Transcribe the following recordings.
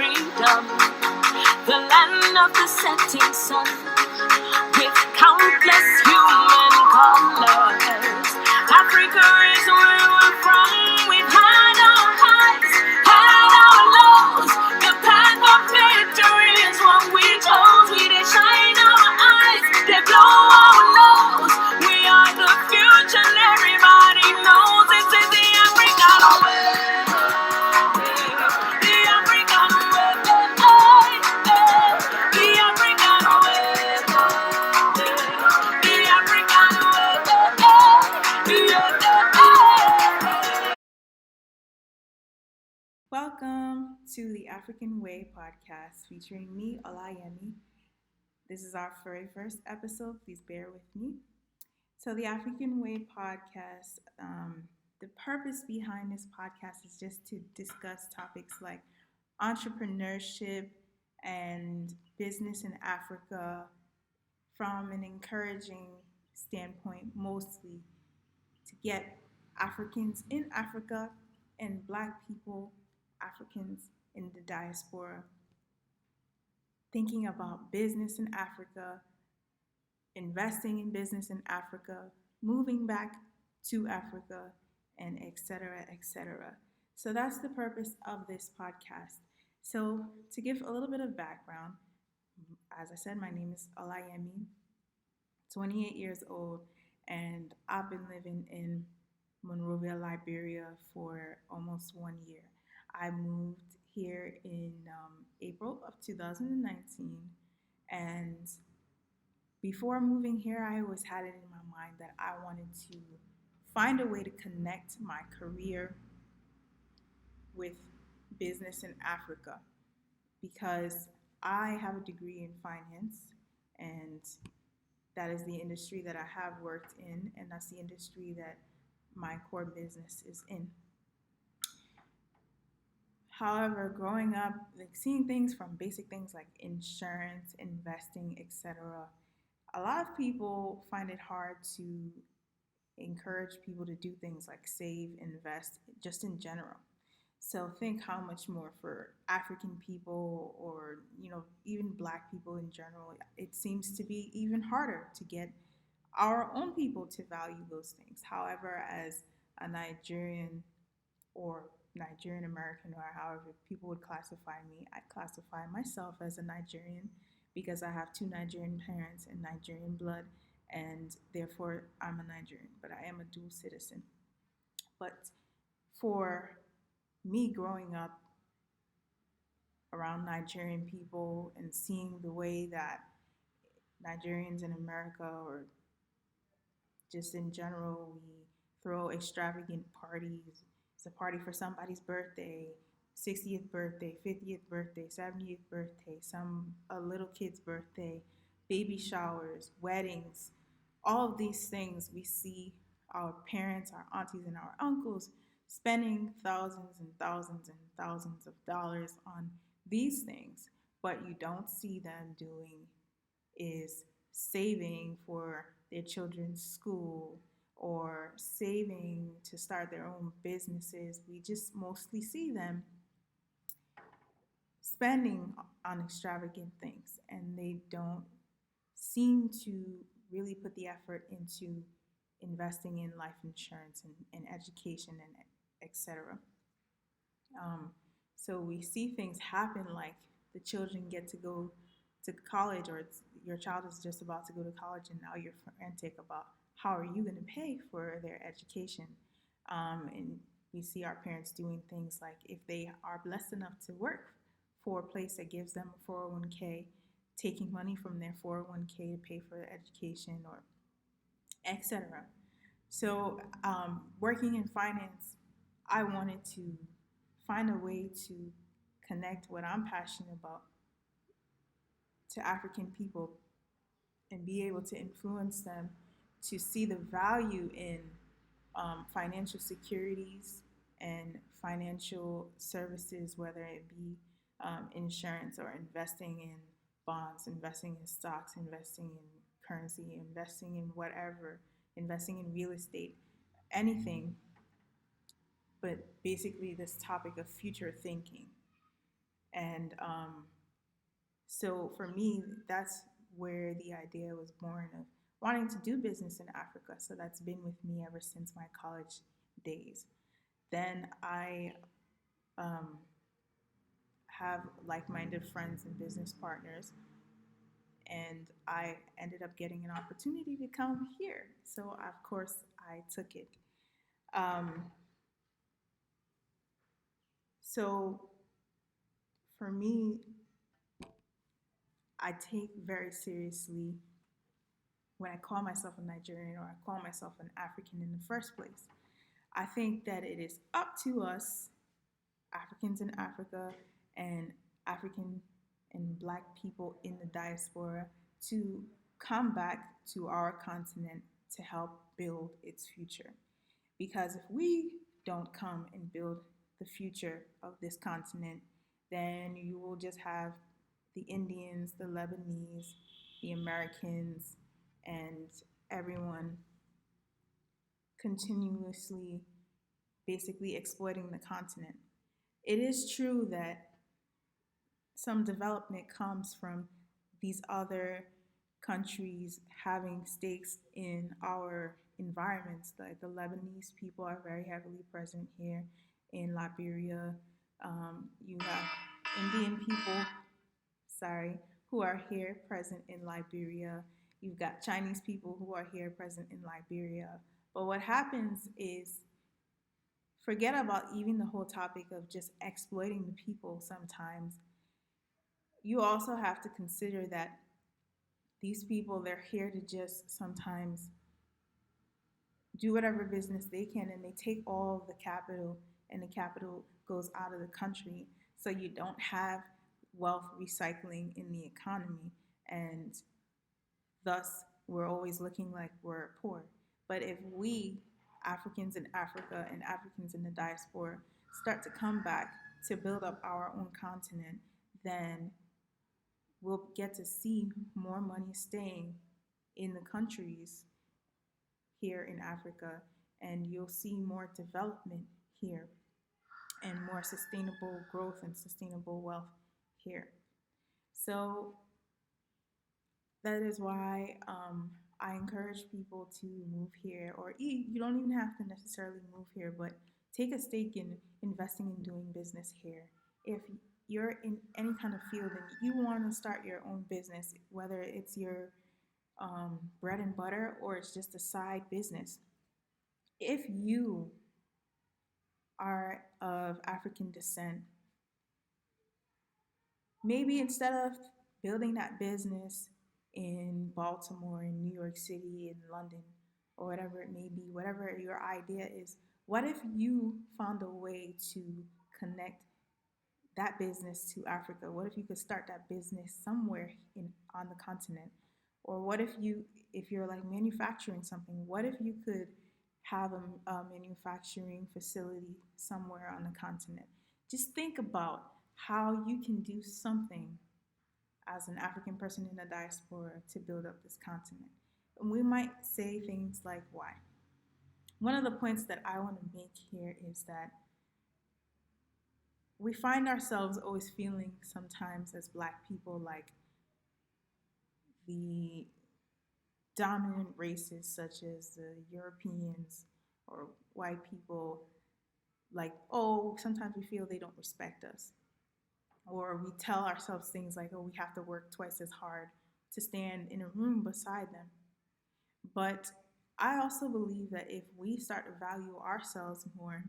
freedom, the land of the setting sun, with countless human colors. Africa is where we're from. We've had our highs, had our lows. The path of victory is what we chose. We did shine our eyes, they blow our nose. We are the future, and everybody knows this is the African way. The African way. The African way. The African way. Welcome to the African Way podcast featuring me, Olayemi. This is our very first episode. Please bear with me. So, the African Way podcast, the purpose behind this podcast is just to discuss topics like entrepreneurship and business in Africa from an encouraging standpoint, mostly to get Africans in Africa and Black people, Africans in the diaspora, thinking about business in Africa, investing in business in Africa, moving back to Africa, and etc., etc. So that's the purpose of this podcast. So to give a little bit of background, as I said, my name is Olayemi, 28 years old, and I've been living in Monrovia, Liberia for almost 1 year. I moved here in April of 2019, and before moving here, I always had it in my mind that I wanted to find a way to connect my career with business in Africa, because I have a degree in finance, and that is the industry that I have worked in, and that's the industry that my core business is in. However, growing up, like seeing things from basic things like insurance, investing, etc., a lot of people find it hard to encourage people to do things like save, invest, just in general. So think how much more for African people, or even Black people in general. It seems to be even harder to get our own people to value those things. However, as a Nigerian or Nigerian American, or however people would classify me, I classify myself as a Nigerian because I have two Nigerian parents and Nigerian blood, and therefore I'm a Nigerian, but I am a dual citizen. But for me growing up around Nigerian people and seeing the way that Nigerians in America, or just in general, we throw extravagant parties. It's a party for somebody's birthday, 60th birthday, 50th birthday, 70th birthday, a little kid's birthday, baby showers, weddings, all of these things. We see our parents, our aunties, and our uncles spending thousands and thousands and thousands of dollars on these things. What you don't see them doing is saving for their children's school or saving to start their own businesses. We just mostly see them spending on extravagant things, and they don't seem to really put the effort into investing in life insurance and education and etc. So we see things happen like the children get to go to college, or your child is just about to go to college, and now you're frantic about how are you going to pay for their education. And we see our parents doing things like, if they are blessed enough to work for a place that gives them a 401k, taking money from their 401k to pay for their education, or etc. So working in finance, I wanted to find a way to connect what I'm passionate about to African people and be able to influence them to see the value in financial securities and financial services, whether it be insurance or investing in bonds, investing in stocks, investing in currency, investing in whatever, investing in real estate, anything. But basically this topic of future thinking. And And so for me, that's where the idea was born of wanting to do business in Africa. So that's been with me ever since my college days. Then I um, have like minded friends and business partners, and I ended up getting an opportunity to come here. So, of course, I took it. Um, so, for me, I take very seriously when I call myself a Nigerian or I call myself an African in the first place. I think that it is up to us, Africans in Africa and African and Black people in the diaspora, to come back to our continent to help build its future. Because if we don't come and build the future of this continent, then you will just have the Indians, the Lebanese, the Americans, and everyone continuously basically exploiting the continent. It is true that some development comes from these other countries having stakes in our environments. Like the Lebanese people are very heavily present here in Liberia. You have Indian people, sorry, who are here present in Liberia. You've got Chinese people who are here present in Liberia. But what happens is, forget about even the whole topic of just exploiting the people sometimes. You also have to consider that these people, they're here to just sometimes do whatever business they can, and they take all the capital, and the capital goes out of the country. So you don't have wealth recycling in the economy, and thus we're always looking like we're poor. But if we, Africans in Africa and Africans in the diaspora, start to come back to build up our own continent, then we'll get to see more money staying in the countries here in Africa, and you'll see more development here and more sustainable growth and sustainable wealth here. So that is why I encourage people to move here, or you don't even have to necessarily move here, but take a stake in investing in doing business here. If you're in any kind of field and you want to start your own business, whether it's your bread and butter or it's just a side business, if you are of African descent, maybe instead of building that business in Baltimore, in New York City, in London, or whatever it may be, whatever your idea is, what if you found a way to connect that business to Africa? What if you could start that business somewhere on the continent? Or what if you're like manufacturing something, what if you could have a manufacturing facility somewhere on the continent? Just think about how you can do something as an African person in the diaspora to build up this continent. And we might say things like, why? One of the points that I want to make here is that we find ourselves always feeling sometimes as Black people like the dominant races, such as the Europeans or white people, like, oh, sometimes we feel they don't respect us. Or we tell ourselves things like, oh, we have to work twice as hard to stand in a room beside them. But I also believe that if we start to value ourselves more,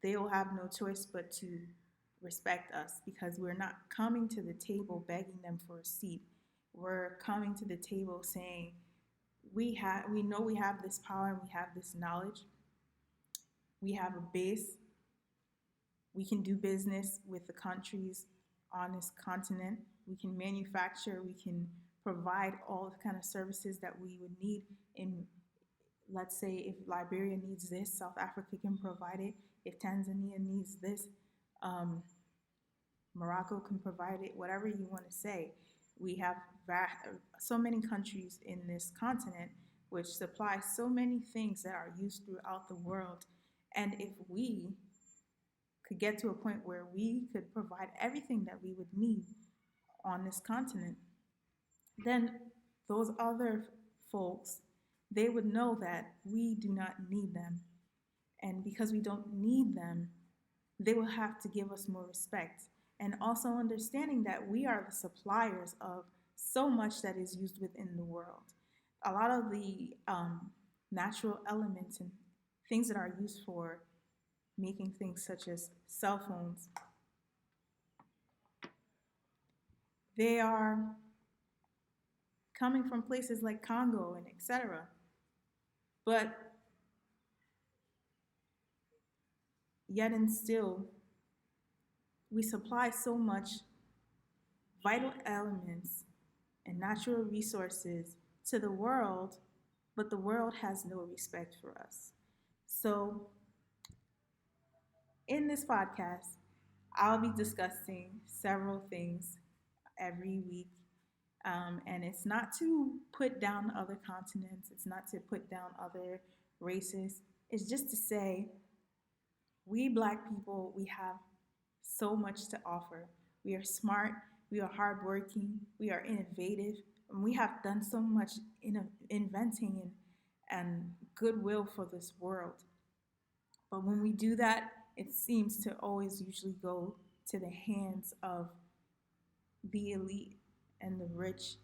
they will have no choice but to respect us, because we're not coming to the table begging them for a seat. We're coming to the table saying, we know we have this power and we have this knowledge. We have a base. We can do business with the countries on this continent. We can manufacture. We can provide all the kind of services that we would need. In, let's say, if Liberia needs this, South Africa can provide it. If Tanzania needs this, Morocco can provide it. Whatever you want to say, we have so many countries in this continent which supply so many things that are used throughout the world. And if we could get to a point where we could provide everything that we would need on this continent, then those other folks, they would know that we do not need them. And because we don't need them, they will have to give us more respect. And also understanding that we are the suppliers of so much that is used within the world. A lot of the natural elements and things that are used for making things such as cell phones, they are coming from places like Congo and etc. But yet and still, we supply so much vital elements and natural resources to the world, but the world has no respect for us. So, in this podcast, I'll be discussing several things every week. And it's not to put down other continents, it's not to put down other races. It's just to say, we Black people, we have so much to offer. We are smart, we are hardworking, we are innovative, and we have done so much in inventing and goodwill for this world. But when we do that, it seems to always usually go to the hands of the elite and the rich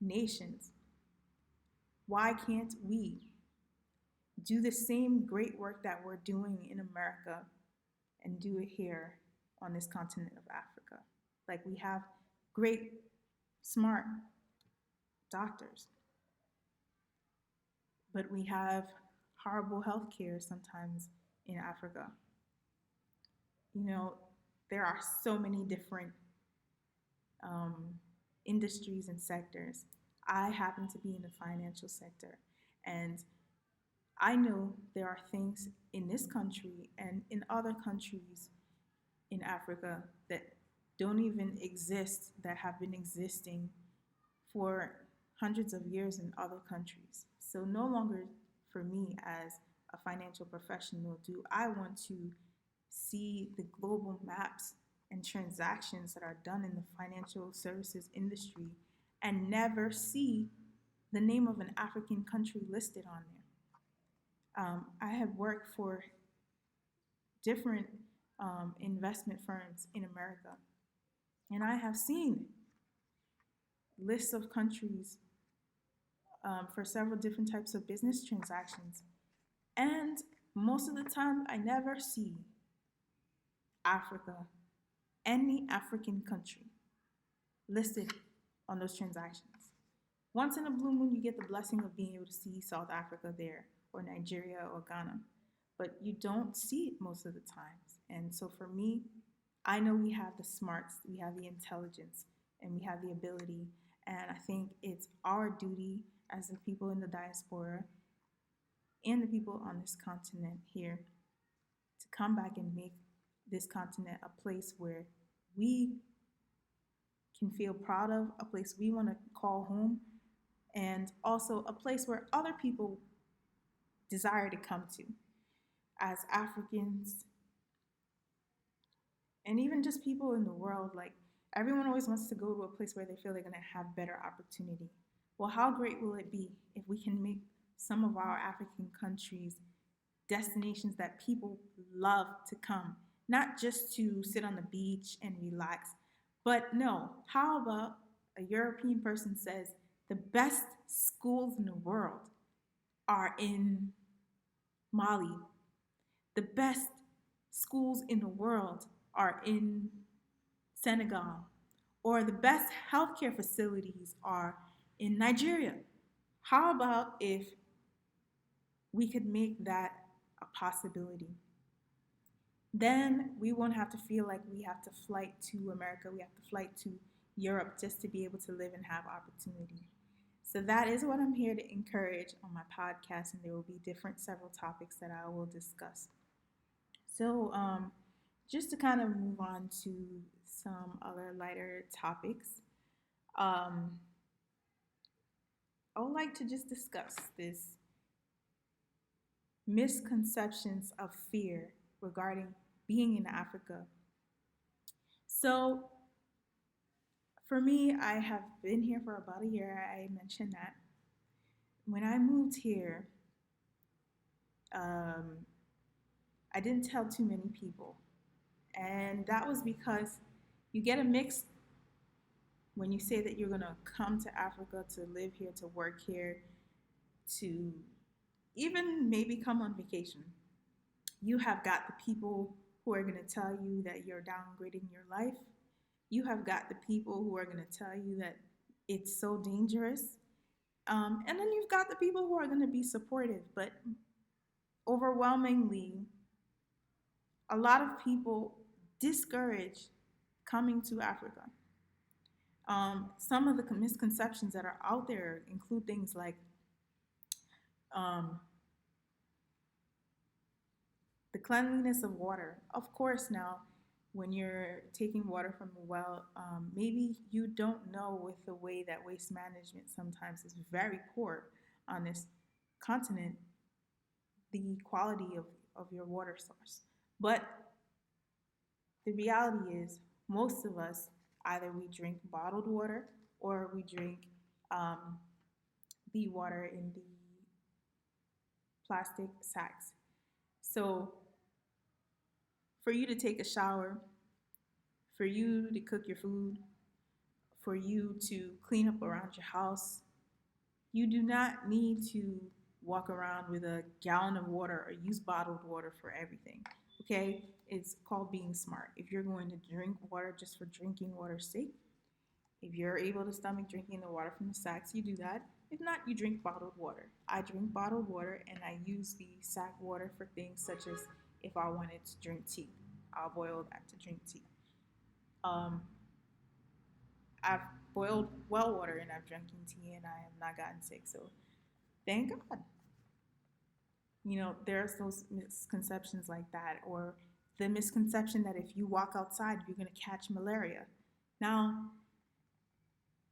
nations. Why can't we do the same great work that we're doing in America and do it here on this continent of Africa? Like, we have great, smart doctors, but we have horrible healthcare sometimes in Africa. You know, there are so many different um, industries and sectors. I happen to be in the financial sector, and I know there are things in this country and in other countries in Africa that don't even exist, that have been existing for hundreds of years in other countries. So no longer for me as a financial professional do I want to see the global maps and transactions that are done in the financial services industry and never see the name of an African country listed on there. I have worked for different investment firms in America, and I have seen lists of countries for several different types of business transactions. And most of the time, I never see Africa, any African country listed on those transactions. Once in a blue moon, you get the blessing of being able to see South Africa there, or Nigeria, or Ghana, but you don't see it most of the times. And so for me, I know we have the smarts, we have the intelligence, and we have the ability. And I think it's our duty as the people in the diaspora and the people on this continent here to come back and make this continent a place where we can feel proud of, a place we want to call home, and also a place where other people desire to come to as Africans, and even just people in the world. Like, everyone always wants to go to a place where they feel they're going to have better opportunity. Well, how great will it be if we can make some of our African countries destinations that people love to come, not just to sit on the beach and relax, but no, how about a European person says the best schools in the world are in Mali, the best schools in the world are in Senegal, or the best healthcare facilities are in Nigeria? How about if we could make that a possibility? Then we won't have to feel like we have to flight to America, we have to flight to Europe just to be able to live and have opportunity. So that is what I'm here to encourage on my podcast, and there will be several topics that I will discuss. So just to kind of move on to some other lighter topics, I would like to just discuss this misconceptions of fear regarding being in Africa. So for me, I have been here for about a year. I mentioned that. When I moved here, um, I didn't tell too many people. And that was because you get a mix when you say that you're going to come to Africa to live here, to work here, to even maybe come on vacation. You have got the people who are going to tell you that you're downgrading your life. You have got the people who are going to tell you that it's so dangerous. And then you've got the people who are going to be supportive. But overwhelmingly, a lot of people discourage coming to Africa. Some of the misconceptions that are out there include things like um, the cleanliness of water. Of course, now, when you're taking water from a well, maybe you don't know with the way that waste management sometimes is very poor on this continent, the quality of your water source. But the reality is, most of us either we drink bottled water or we drink um, the water in the plastic sacks. So, for you to take a shower, for you to cook your food, for you to clean up around your house, you do not need to walk around with a gallon of water or use bottled water for everything. Okay? It's called being smart. If you're going to drink water just for drinking water's sake, if you're able to stomach drinking the water from the sacks, you do that. If not, you drink bottled water. I drink bottled water and I use the sack water for things such as if I wanted to drink tea, I'll boil that to drink tea. Um, I've boiled well water and I've drinking tea and I have not gotten sick. So thank God. There's those misconceptions like that, or the misconception that if you walk outside, you're going to catch malaria. Now,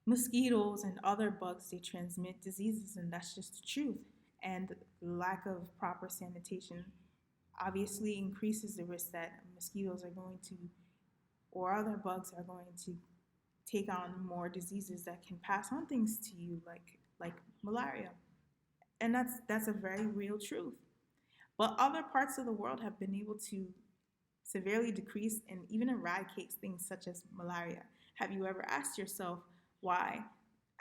mosquitoes and other bugs, they transmit diseases, and that's just the truth. And lack of proper sanitation obviously increases the risk that mosquitoes are going to, or other bugs are going to take on more diseases that can pass on things to you, like malaria. And that's a very real truth. But other parts of the world have been able to severely decrease and even eradicate things such as malaria. Have you ever asked yourself why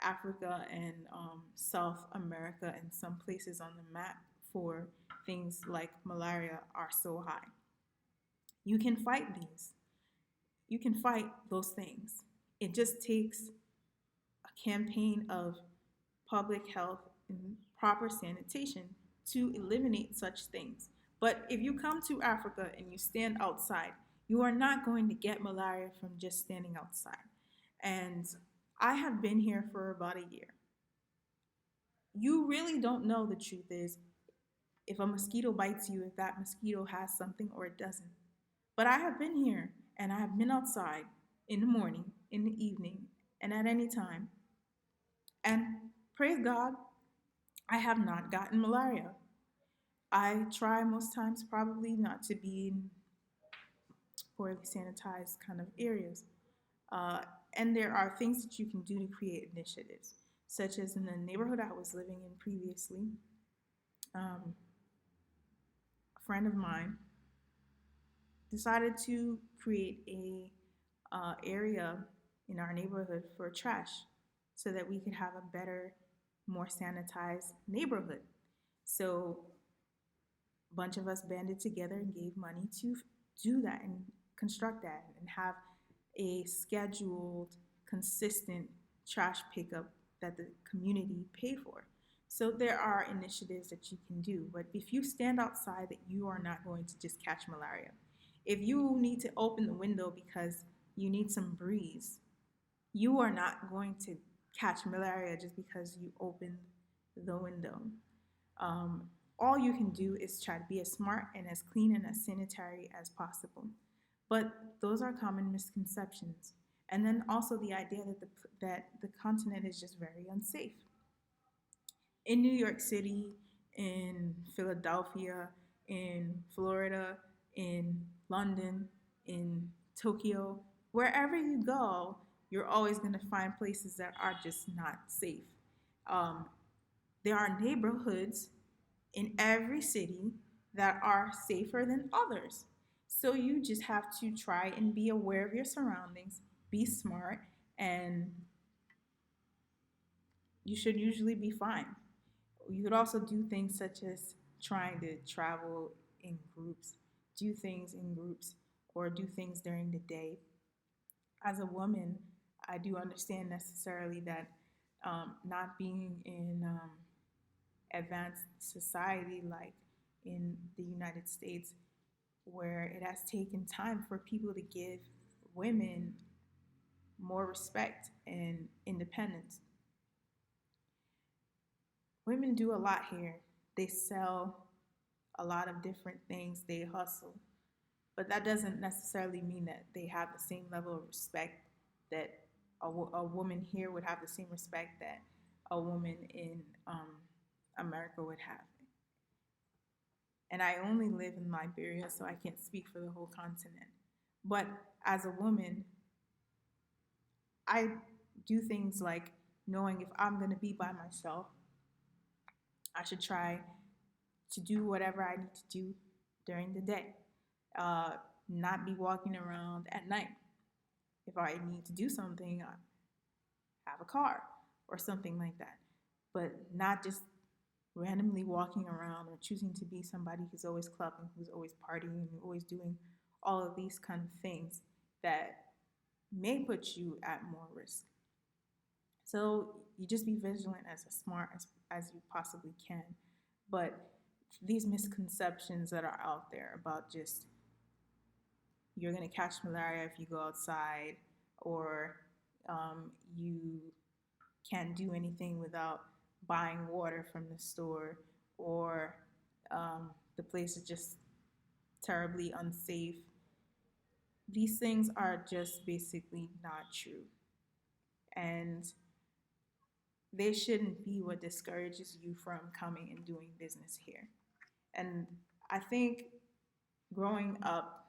Africa and South America and some places on the map for things like malaria are so high? You can fight these. You can fight those things. It just takes a campaign of public health and proper sanitation to eliminate such things. But if you come to Africa and you stand outside, you are not going to get malaria from just standing outside. And I have been here for about a year. You really don't know, the truth is, if a mosquito bites you, if that mosquito has something or it doesn't. But I have been here and I have been outside in the morning, in the evening, and at any time. And praise God, I have not gotten malaria. I try most times probably not to be in poorly sanitized kind of areas. Uh, and there are things that you can do to create initiatives, such as in the neighborhood I was living in previously. A friend of mine decided to create a area in our neighborhood for trash so that we could have a better, more sanitized neighborhood. So a bunch of us banded together and gave money to do that and construct that and have a scheduled, consistent trash pickup that the community pay for. So there are initiatives that you can do, but if you stand outside, that you are not going to just catch malaria. If you need to open the window because you need some breeze, you are not going to catch malaria just because you opened the window. All you can do is try to be as smart and as clean and as sanitary as possible. But those are common misconceptions. And then also the idea that the continent is just very unsafe. In New York City, in Philadelphia, in Florida, in London, in Tokyo, wherever you go, you're always going to find places that are just not safe. Um, there are neighborhoods in every city that are safer than others. So you just have to try and be aware of your surroundings, be smart, and you should usually be fine. You could also do things such as trying to travel in groups, do things in groups, or do things during the day. As a woman, I do understand necessarily that not being in advanced society like in the United States, where it has taken time for people to give women more respect and independence. Women do a lot here. They sell a lot of different things, they hustle. But that doesn't necessarily mean that they have the same level of respect that a woman here would have the same respect that a woman in America would have. And I only live in Liberia, so I can't speak for the whole continent. But as a woman, I do things like knowing if I'm going to be by myself, I should try to do whatever I need to do during the day. Uh, Not be walking around at night. If I need to do something, I have a car or something like that. But not just randomly walking around or choosing to be somebody who's always clubbing, who's always partying, always doing all of these kind of things that may put you at more risk. So you just be vigilant as smart as you possibly can. But these misconceptions that are out there about just you're going to catch malaria if you go outside, or you can't do anything without buying water from the store, or the place is just terribly unsafe. These things are just basically not true. And they shouldn't be what discourages you from coming and doing business here. And I think growing up,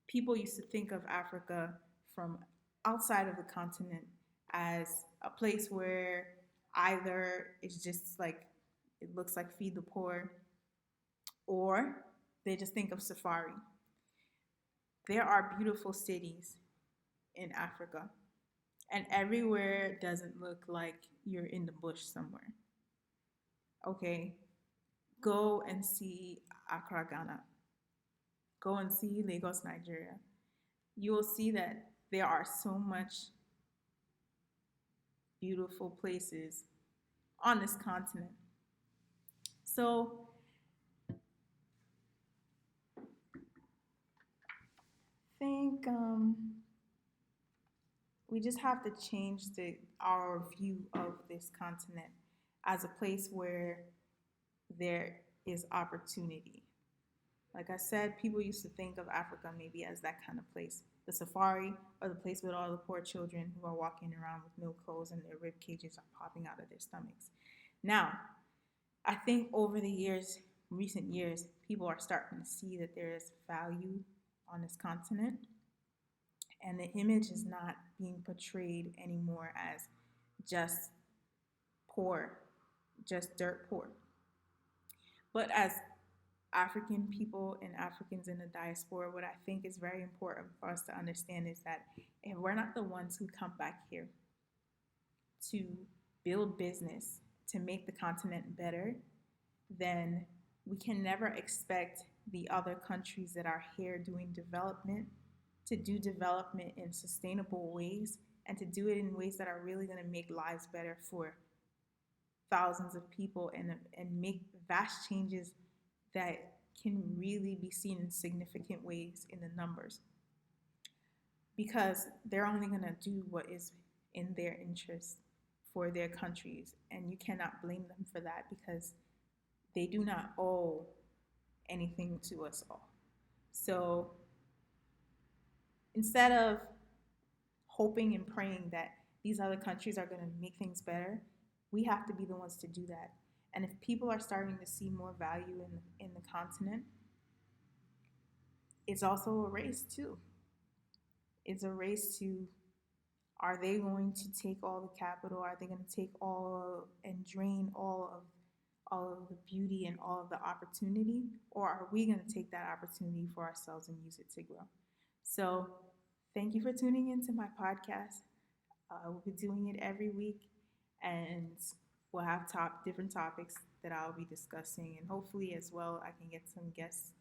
people used to think of Africa from outside of the continent as a place where either it's just like it looks like feed the poor, or they just think of safari. There are beautiful cities in Africa, and everywhere doesn't look like you're in the bush somewhere. Okay, go and see Accra, Ghana. Go and see Lagos, Nigeria. You will see that there are so much beautiful places on this continent. So I think we just have to change our view of this continent as a place where there is opportunity. Like I said, people used to think of Africa maybe as that kind of place, the safari, or the place with all the poor children who are walking around with no clothes and their rib cages are popping out of their stomachs. Now, I think over the years, recent years, people are starting to see that there is value on this continent, and the image is not being portrayed anymore as just poor, just dirt poor. But as African people and Africans in the diaspora, what I think is very important for us to understand is that if we're not the ones who come back here to build business, to make the continent better, then we can never expect the other countries that are here doing development to do development in sustainable ways, and to do it in ways that are really going to make lives better for thousands of people, and make vast changes that can really be seen in significant ways in the numbers, because they're only going to do what is in their interest for their countries, and you cannot blame them for that, because they do not owe anything to us all. So instead of hoping and praying that these other countries are going to make things better, we have to be the ones to do that. And if people are starting to see more value in the continent, it's also a race too. It's a race to, are they going to take all the capital? Are they going to take all and drain all of the beauty and all of the opportunity? Or are we going to take that opportunity for ourselves and use it to grow? So thank you for tuning into my podcast. We'll be doing it every week, and we'll have different topics that I'll be discussing, and hopefully as well I can get some guests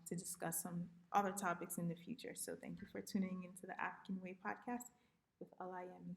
to discuss some other topics in the future. So thank you for tuning into the African Way podcast with Alayemi.